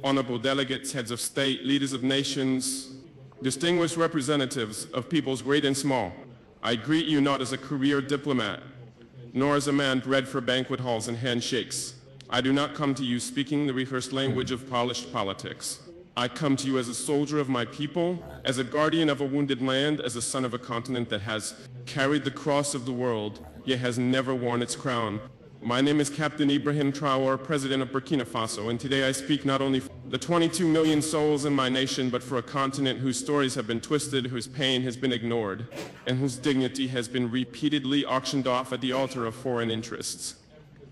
honorable delegates, heads of state, leaders of nations, distinguished representatives of peoples great and small, I greet you not as a career diplomat, nor as a man bred for banquet halls and handshakes. I do not come to you speaking the rehearsed language of polished politics. I come to you as a soldier of my people, as a guardian of a wounded land, as a son of a continent that has carried the cross of the world, yet has never worn its crown. My name is Captain Ibrahim Traore, President of Burkina Faso, and today I speak not only for the 22 million souls in my nation, but for a continent whose stories have been twisted, whose pain has been ignored, and whose dignity has been repeatedly auctioned off at the altar of foreign interests.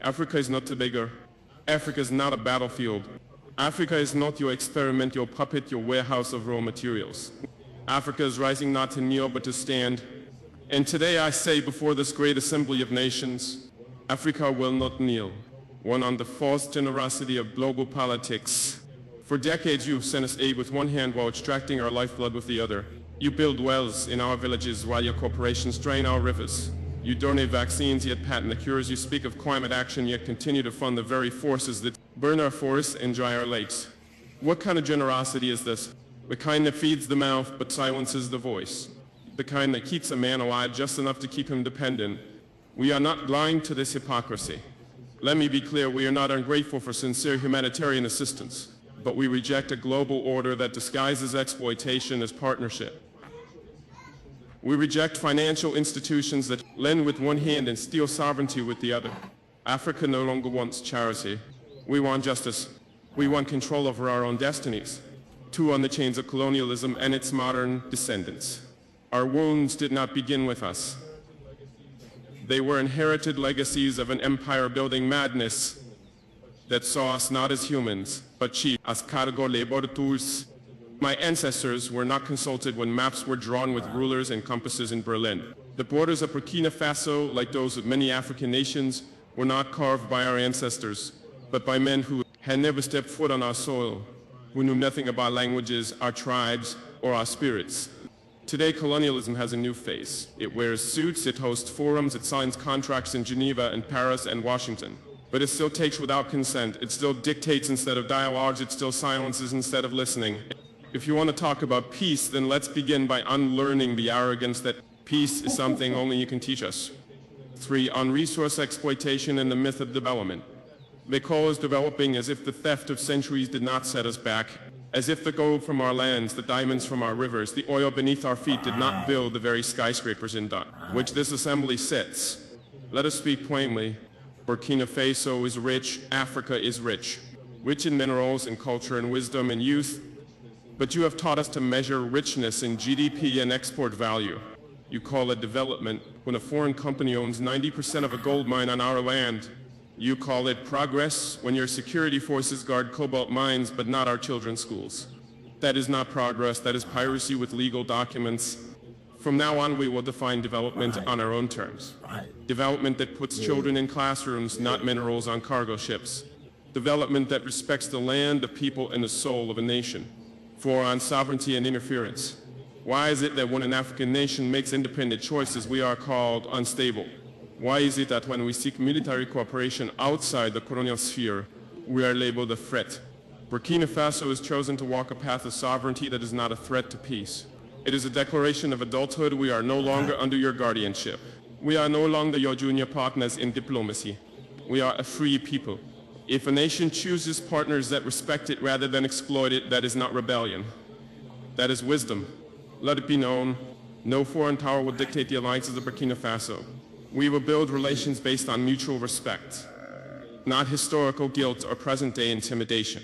Africa is not Tobago. Africa is not a battlefield. Africa is not your experiment, your puppet, your warehouse of raw materials. Africa is rising not to kneel, but to stand. And today I say before this great assembly of nations, Africa will not kneel, one on the false generosity of global politics. For decades you've sent us aid with one hand while extracting our lifeblood with the other. You build wells in our villages while your corporations drain our rivers. You donate vaccines yet patent the cures. You speak of climate action yet continue to fund the very forces that burn our forests and dry our lakes. What kind of generosity is this? The kind that feeds the mouth but silences the voice. The kind that keeps a man alive just enough to keep him dependent. We are not blind to this hypocrisy. Let me be clear, we are not ungrateful for sincere humanitarian assistance, but we reject a global order that disguises exploitation as partnership. We reject financial institutions that lend with one hand and steal sovereignty with the other. Africa no longer wants charity. We want justice. We want control over our own destinies. Too on the chains of colonialism and its modern descendants. Our wounds did not begin with us. They were inherited legacies of an empire-building madness that saw us not as humans, but chiefs, as cargo laboratories. My ancestors were not consulted when maps were drawn with rulers and compasses in Berlin. The borders of Burkina Faso, like those of many African nations, were not carved by our ancestors, but by men who had never stepped foot on our soil, who knew nothing about languages, our tribes, or our spirits. Today, colonialism has a new face. It wears suits, it hosts forums, it signs contracts in Geneva and Paris and Washington. But it still takes without consent. It still dictates instead of dialogues. It still silences instead of listening. If you want to talk about peace, then let's begin by unlearning the arrogance that peace is something only you can teach us. 3. On resource exploitation and the myth of development. They call us developing as if the theft of centuries did not set us back, as if the gold from our lands, the diamonds from our rivers, the oil beneath our feet did not build the very skyscrapers in which this assembly sits. Let us speak plainly. Burkina Faso is rich, Africa is rich in minerals and culture and wisdom and youth. But you have taught us to measure richness in GDP and export value. You call it development when a foreign company owns 90% of a gold mine on our land. You call it progress when your security forces guard cobalt mines but not our children's schools. That is not progress, that is piracy with legal documents. From now on, we will define development on our own terms. Development that puts children in classrooms, not minerals on cargo ships. Development that respects the land, the people, and the soul of a nation. 4. On sovereignty and interference. Why is it that when an African nation makes independent choices, we are called unstable? Why is it that when we seek military cooperation outside the colonial sphere, we are labeled a threat? Burkina Faso has chosen to walk a path of sovereignty that is not a threat to peace. It is a declaration of adulthood. We are no longer under your guardianship. We are no longer your junior partners in diplomacy. We are a free people. If a nation chooses partners that respect it rather than exploit it, that is not rebellion. That is wisdom. Let it be known, no foreign power will dictate the alliances of Burkina Faso. We will build relations based on mutual respect, not historical guilt or present-day intimidation.